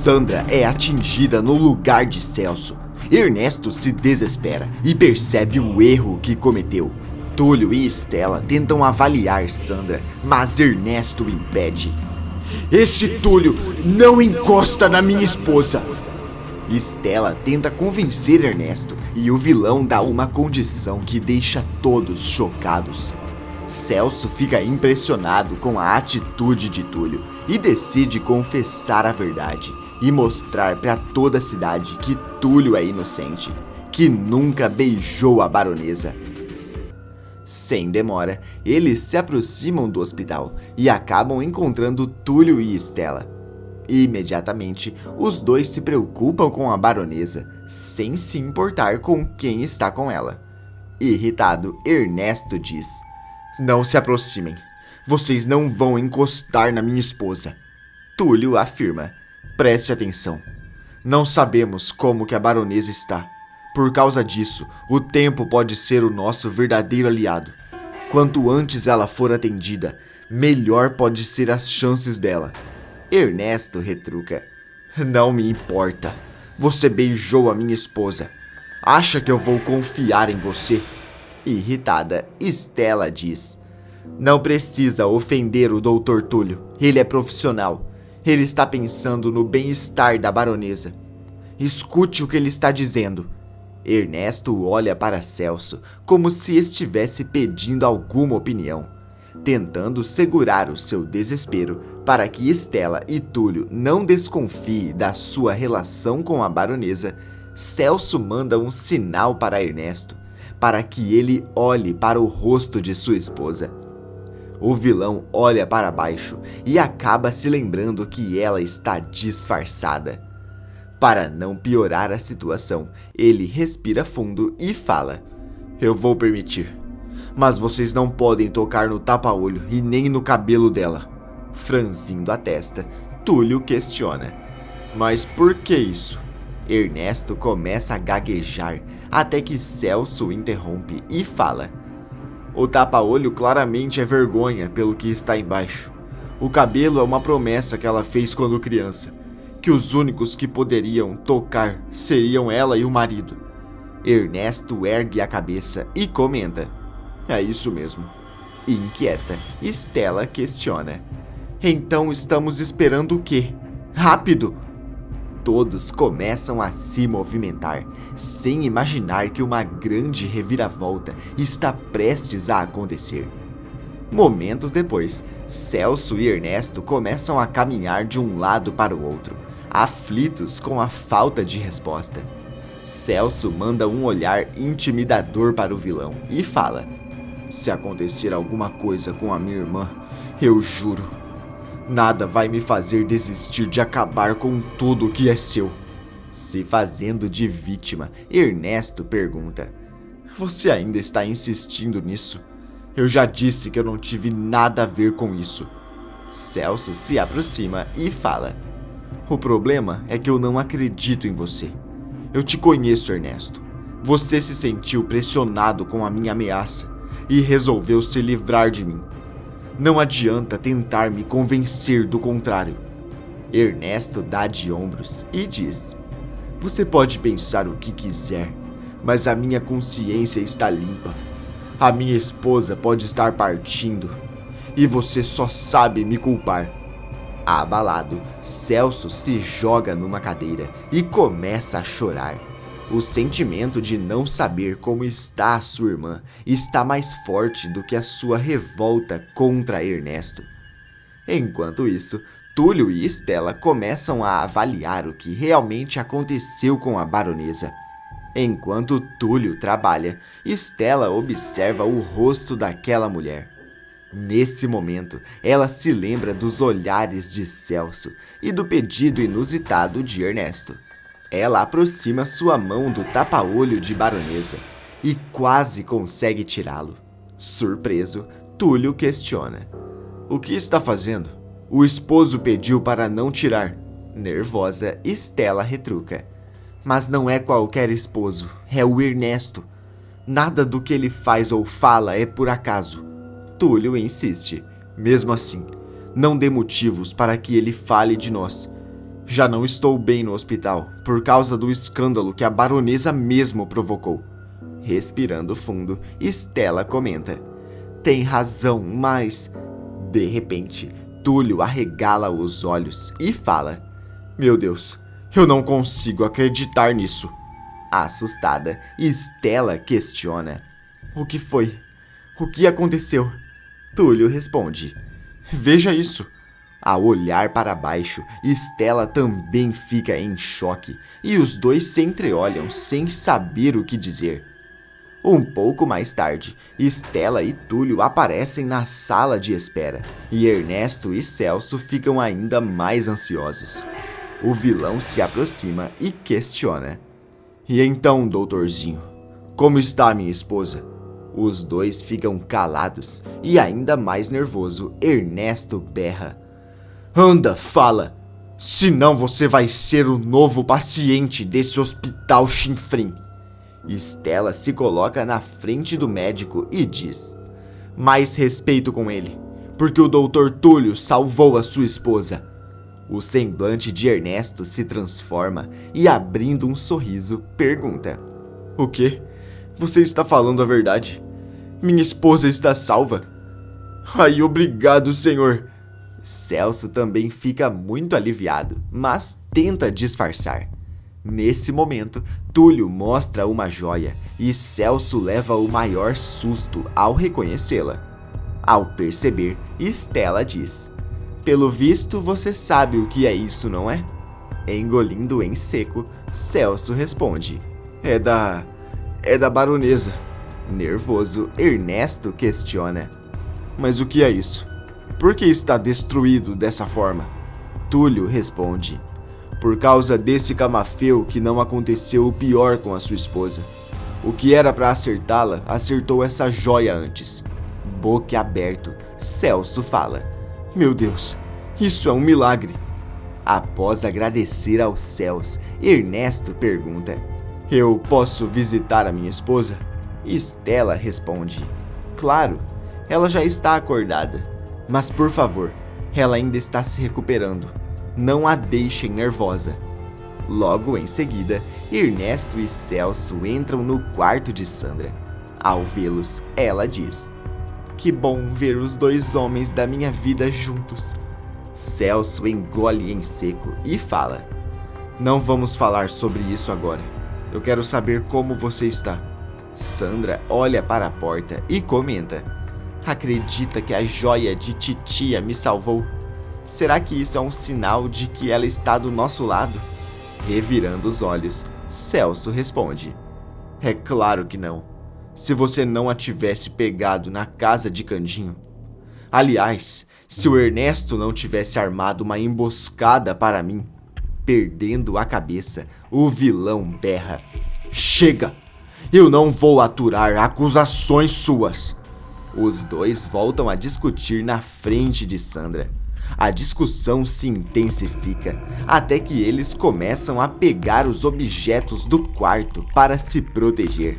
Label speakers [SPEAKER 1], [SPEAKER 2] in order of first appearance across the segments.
[SPEAKER 1] Sandra é atingida no lugar de Celso. Ernesto se desespera e percebe o erro que cometeu. Túlio e Estela tentam avaliar Sandra, mas Ernesto impede. Esse Túlio não encosta na minha esposa! Estela tenta convencer Ernesto e o vilão dá uma condição que deixa todos chocados. Celso fica impressionado com a atitude de Túlio e decide confessar a verdade e mostrar para toda a cidade que Túlio é inocente, que nunca beijou a baronesa. Sem demora, eles se aproximam do hospital e acabam encontrando Túlio e Estela. Imediatamente, os dois se preocupam com a baronesa, sem se importar com quem está com ela. Irritado, Ernesto diz: "Não se aproximem. Vocês não vão encostar na minha esposa." Túlio afirma: "Preste atenção. Não sabemos como que a baronesa está. Por causa disso, o tempo pode ser o nosso verdadeiro aliado. Quanto antes ela for atendida, melhor pode ser as chances dela." Ernesto retruca: "Não me importa. Você beijou a minha esposa. Acha que eu vou confiar em você?" Irritada, Estela diz: "Não precisa ofender o Dr. Túlio. Ele é profissional. Ele está pensando no bem-estar da baronesa. Escute o que ele está dizendo." Ernesto olha para Celso como se estivesse pedindo alguma opinião, tentando segurar o seu desespero para que Estela e Túlio não desconfiem da sua relação com a baronesa. Celso manda um sinal para Ernesto, para que ele olhe para o rosto de sua esposa. O vilão olha para baixo e acaba se lembrando que ela está disfarçada. Para não piorar a situação, ele respira fundo e fala: "Eu vou permitir, mas vocês não podem tocar no tapa-olho e nem no cabelo dela." Franzindo a testa, Túlio questiona: "Mas por que isso?" Ernesto começa a gaguejar até que Celso o interrompe e fala: "O tapa-olho claramente é vergonha pelo que está embaixo. O cabelo é uma promessa que ela fez quando criança, que os únicos que poderiam tocar seriam ela e o marido." Ernesto ergue a cabeça e comenta: "É isso mesmo." Inquieta, Estela questiona: "Então estamos esperando o quê? Rápido!" Todos começam a se movimentar, sem imaginar que uma grande reviravolta está prestes a acontecer. Momentos depois, Celso e Ernesto começam a caminhar de um lado para o outro, aflitos com a falta de resposta. Celso manda um olhar intimidador para o vilão e fala: "Se acontecer alguma coisa com a minha irmã, eu juro, nada vai me fazer desistir de acabar com tudo que é seu." Se fazendo de vítima, Ernesto pergunta: "Você ainda está insistindo nisso? Eu já disse que eu não tive nada a ver com isso." Celso se aproxima e fala: "O problema é que eu não acredito em você. Eu te conheço, Ernesto. Você se sentiu pressionado com a minha ameaça e resolveu se livrar de mim. Não adianta tentar me convencer do contrário." Ernesto dá de ombros e diz: "Você pode pensar o que quiser, mas a minha consciência está limpa. A minha esposa pode estar partindo e você só sabe me culpar." Abalado, Celso se joga numa cadeira e começa a chorar. O sentimento de não saber como está a sua irmã está mais forte do que a sua revolta contra Ernesto. Enquanto isso, Túlio e Estela começam a avaliar o que realmente aconteceu com a baronesa. Enquanto Túlio trabalha, Estela observa o rosto daquela mulher. Nesse momento, ela se lembra dos olhares de Celso e do pedido inusitado de Ernesto. Ela aproxima sua mão do tapa-olho de baronesa e quase consegue tirá-lo. Surpreso, Túlio questiona: "O que está fazendo? O esposo pediu para não tirar." Nervosa, Estela retruca: "Mas não é qualquer esposo, é o Ernesto. Nada do que ele faz ou fala é por acaso." Túlio insiste: "Mesmo assim, não dê motivos para que ele fale de nós. Já não estou bem no hospital, por causa do escândalo que a baronesa mesmo provocou. Respirando fundo, Stella comenta. Tem razão, mas... De repente, Túlio arregala os olhos e fala. Meu Deus, eu não consigo acreditar nisso. Assustada, Stella questiona. O que foi? O que aconteceu? Túlio responde. Veja isso. Ao olhar para baixo, Stella também fica em choque e os dois se entreolham sem saber o que dizer. Um pouco mais tarde, Stella e Túlio aparecem na sala de espera e Ernesto e Celso ficam ainda mais ansiosos. O vilão se aproxima e questiona. E então, doutorzinho, como está minha esposa? Os dois ficam calados e ainda mais nervoso, Ernesto berra. Anda, fala! Senão você vai ser o novo paciente desse hospital chinfrim. Stella se coloca na frente do médico e diz. Mais respeito com ele, porque o doutor Túlio salvou a sua esposa. O semblante de Ernesto se transforma e, abrindo um sorriso, pergunta. O quê? Você está falando a verdade? Minha esposa está salva? Ai, obrigado, senhor. Celso também fica muito aliviado, mas tenta disfarçar. Nesse momento, Túlio mostra uma joia e Celso leva o maior susto ao reconhecê-la. Ao perceber, Stella diz. Pelo visto, você sabe o que é isso, não é? Engolindo em seco, Celso responde. É da baronesa. Nervoso, Ernesto questiona. Mas o que é isso? Por que está destruído dessa forma? Túlio responde. Por causa desse camafeu que não aconteceu o pior com a sua esposa. O que era para acertá-la, acertou essa joia antes. Boca aberto, Celso fala. Meu Deus, isso é um milagre. Após agradecer aos céus, Ernesto pergunta. Eu posso visitar a minha esposa? Stella responde. Claro, ela já está acordada. Mas por favor, ela ainda está se recuperando. Não a deixem nervosa. Logo em seguida, Ernesto e Celso entram no quarto de Sandra. Ao vê-los, ela diz. Que bom ver os dois homens da minha vida juntos. Celso engole em seco e fala. Não vamos falar sobre isso agora. Eu quero saber como você está. Sandra olha para a porta e comenta. Acredita que a joia de titia me salvou? Será que isso é um sinal de que ela está do nosso lado? Revirando os olhos, Celso responde. É claro que não. Se você não a tivesse pegado na casa de Candinho. Aliás, se o Ernesto não tivesse armado uma emboscada para mim. Perdendo a cabeça, o vilão berra. Chega! Eu não vou aturar acusações suas. Os dois voltam a discutir na frente de Sandra. A discussão se intensifica, até que eles começam a pegar os objetos do quarto para se proteger.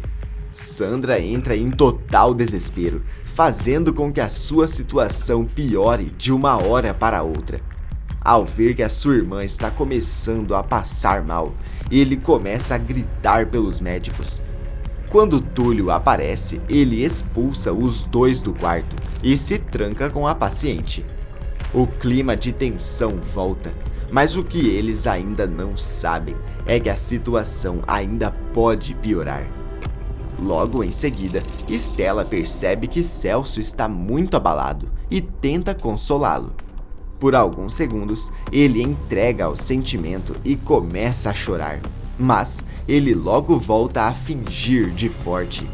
[SPEAKER 1] Sandra entra em total desespero, fazendo com que a sua situação piore de uma hora para outra. Ao ver que a sua irmã está começando a passar mal, ele começa a gritar pelos médicos. Quando Túlio aparece, ele expulsa os dois do quarto e se tranca com a paciente. O clima de tensão volta, mas o que eles ainda não sabem é que a situação ainda pode piorar. Logo em seguida, Stella percebe que Celso está muito abalado e tenta consolá-lo. Por alguns segundos, ele entrega ao sentimento e começa a chorar, mas ele logo volta a fingir de forte.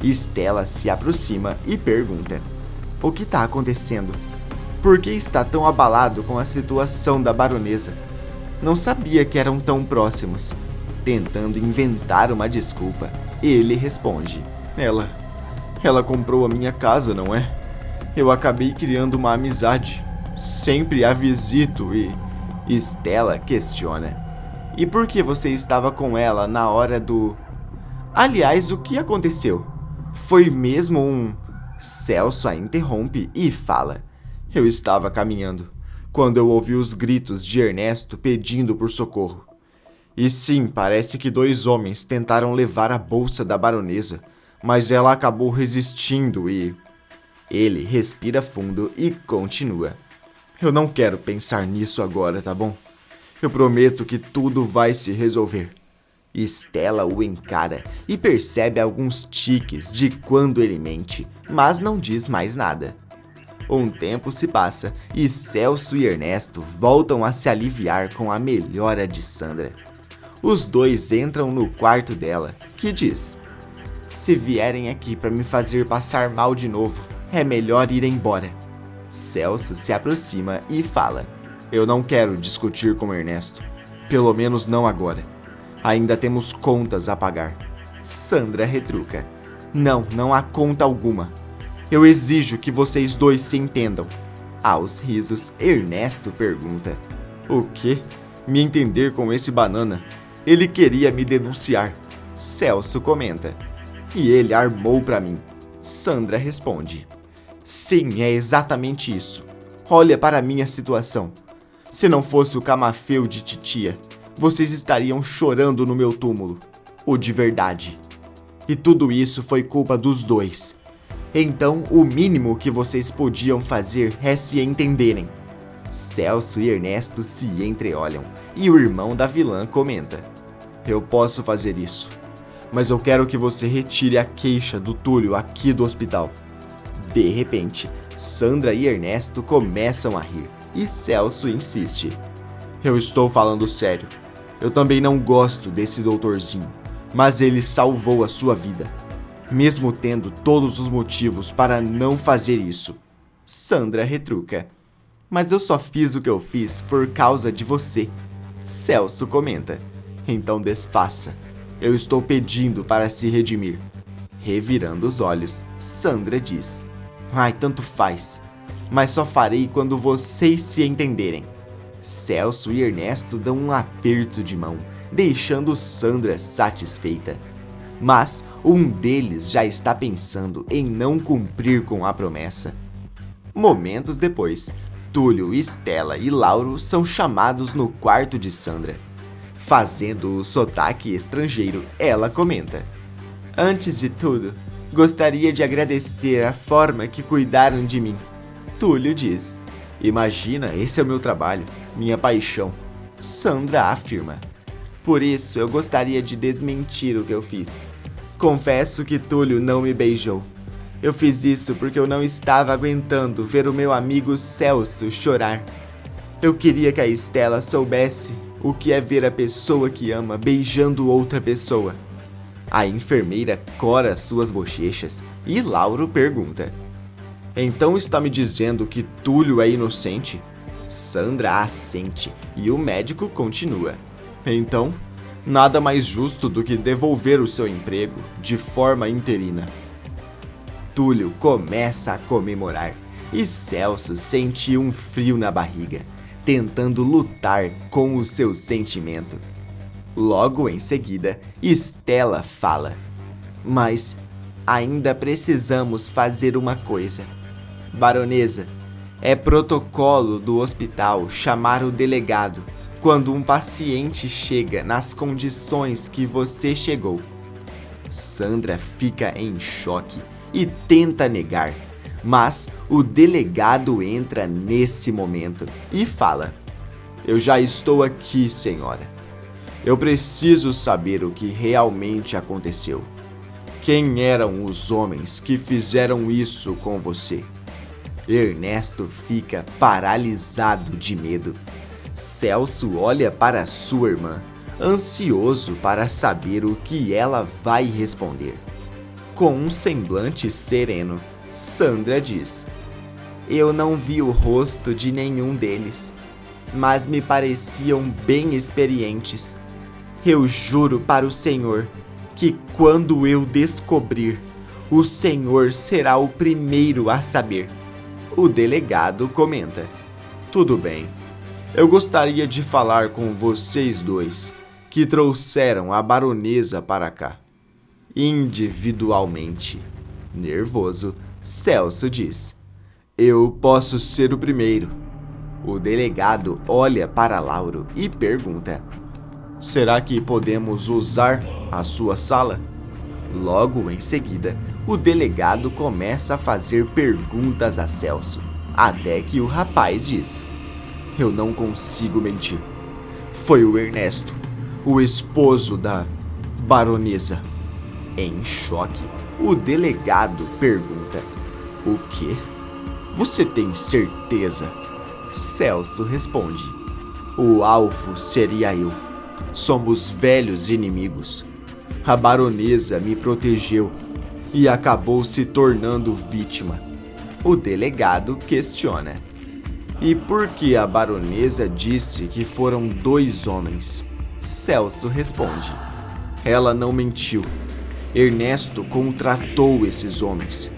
[SPEAKER 1] Stella se aproxima e pergunta: O que está acontecendo? Por que está tão abalado com a situação da baronesa? Não sabia que eram tão próximos. Tentando inventar uma desculpa, ele responde: Ela comprou a minha casa, não é? Eu acabei criando uma amizade. Sempre a visito e... Stella questiona. E por que você estava com ela na hora do... Aliás, o que aconteceu? Foi mesmo um... Celso a interrompe e fala. Eu estava caminhando, quando eu ouvi os gritos de Ernesto pedindo por socorro. E sim, parece que 2 homens tentaram levar a bolsa da baronesa, mas ela acabou resistindo e... Ele respira fundo e continua. Eu não quero pensar nisso agora, tá bom? Eu prometo que tudo vai se resolver. Stella o encara e percebe alguns tiques de quando ele mente, mas não diz mais nada. Um tempo se passa e Celso e Ernesto voltam a se aliviar com a melhora de Sandra. Os dois entram no quarto dela, que diz: se vierem aqui para me fazer passar mal de novo, é melhor ir embora. Celso se aproxima e fala: eu não quero discutir com Ernesto, pelo menos não agora. Ainda temos contas a pagar. Sandra retruca: não há conta alguma. Eu exijo que vocês dois se entendam. Aos risos, Ernesto pergunta: o quê? Me entender com esse banana? Ele queria me denunciar. Celso comenta: e ele armou pra mim. Sandra responde: sim, é exatamente isso. Olha para a minha situação. Se não fosse o camafeu de titia, vocês estariam chorando no meu túmulo. O de verdade. E tudo isso foi culpa dos dois. Então, o mínimo que vocês podiam fazer é se entenderem. Celso e Ernesto se entreolham e o irmão da vilã comenta: eu posso fazer isso, mas eu quero que você retire a queixa do Túlio aqui do hospital. De repente, Sandra e Ernesto começam a rir e Celso insiste: eu estou falando sério. Eu também não gosto desse doutorzinho, mas ele salvou a sua vida, mesmo tendo todos os motivos para não fazer isso. Sandra retruca: mas eu só fiz o que eu fiz por causa de você. Celso comenta: então desfaça. Eu estou pedindo para se redimir. Revirando os olhos, Sandra diz: ai, tanto faz, mas só farei quando vocês se entenderem. Celso e Ernesto dão um aperto de mão, deixando Sandra satisfeita. Mas um deles já está pensando em não cumprir com a promessa. Momentos depois, Túlio, Stella e Lauro são chamados no quarto de Sandra. Fazendo o sotaque estrangeiro, ela comenta: antes de tudo, gostaria de agradecer a forma que cuidaram de mim. Túlio diz: imagina, esse é o meu trabalho, minha paixão. Sandra afirma: por isso eu gostaria de desmentir o que eu fiz. Confesso que Túlio não me beijou. Eu fiz isso porque eu não estava aguentando ver o meu amigo Celso chorar. Eu queria que a Stella soubesse o que é ver a pessoa que ama beijando outra pessoa. A enfermeira cora suas bochechas e Lauro pergunta: então está me dizendo que Túlio é inocente? Sandra assente e o médico continua: então, nada mais justo do que devolver o seu emprego de forma interina. Túlio começa a comemorar e Celso sente um frio na barriga, tentando lutar com o seu sentimento. Logo em seguida, Stella fala: mas ainda precisamos fazer uma coisa. Baronesa, é protocolo do hospital chamar o delegado quando um paciente chega nas condições que você chegou. Sandra fica em choque e tenta negar, mas o delegado entra nesse momento e fala: eu já estou aqui, senhora. Eu preciso saber o que realmente aconteceu. Quem eram os homens que fizeram isso com você? Ernesto fica paralisado de medo. Celso olha para sua irmã, ansioso para saber o que ela vai responder. Com um semblante sereno, Sandra diz: eu não vi o rosto de nenhum deles, mas me pareciam bem experientes. Eu juro para o Senhor que quando eu descobrir, o Senhor será o primeiro a saber. O delegado comenta: tudo bem. Eu gostaria de falar com vocês dois que trouxeram a baronesa para cá. Individualmente. Nervoso, Celso diz: eu posso ser o primeiro. O delegado olha para Lauro e pergunta: será que podemos usar a sua sala? Logo em seguida, o delegado começa a fazer perguntas a Celso, até que o rapaz diz: eu não consigo mentir. Foi o Ernesto, o esposo da baronesa. Em choque, o delegado pergunta: o quê? Você tem certeza? Celso responde: o alvo seria eu. Somos velhos inimigos. A baronesa me protegeu e acabou se tornando vítima. O delegado questiona: e por que a baronesa disse que foram 2 homens? Celso responde: ela não mentiu. Ernesto contratou esses homens.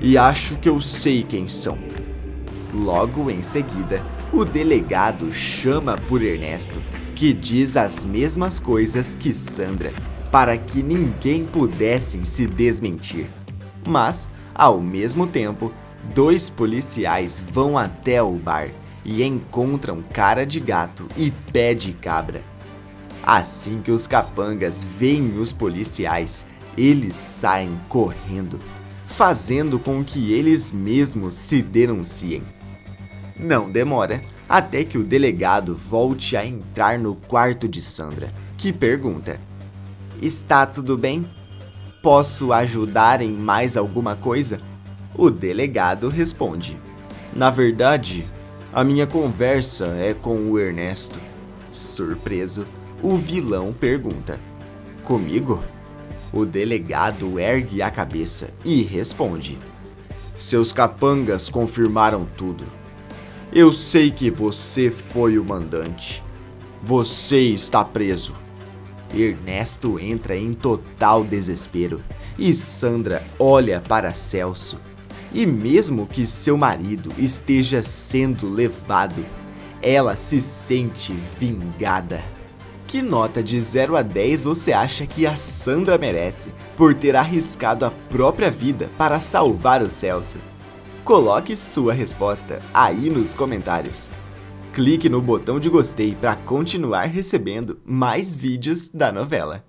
[SPEAKER 1] E acho que eu sei quem são. Logo em seguida, o delegado chama por Ernesto, que diz as mesmas coisas que Sandra, para que ninguém pudesse se desmentir. Mas, ao mesmo tempo, 2 policiais vão até o bar e encontram cara de gato e pé de cabra. Assim que os capangas veem os policiais, eles saem correndo, fazendo com que eles mesmos se denunciem. Não demora até que o delegado volte a entrar no quarto de Sandra, que pergunta: está tudo bem? Posso ajudar em mais alguma coisa? O delegado responde: na verdade, a minha conversa é com o Ernesto. Surpreso, o vilão pergunta: comigo? O delegado ergue a cabeça e responde: seus capangas confirmaram tudo. Eu sei que você foi o mandante. Você está preso. Ernesto entra em total desespero e Sandra olha para Celso. E mesmo que seu marido esteja sendo levado, ela se sente vingada. Que nota de 0 a 10 você acha que a Sandra merece por ter arriscado a própria vida para salvar o Celso? Coloque sua resposta aí nos comentários. Clique no botão de gostei para continuar recebendo mais vídeos da novela.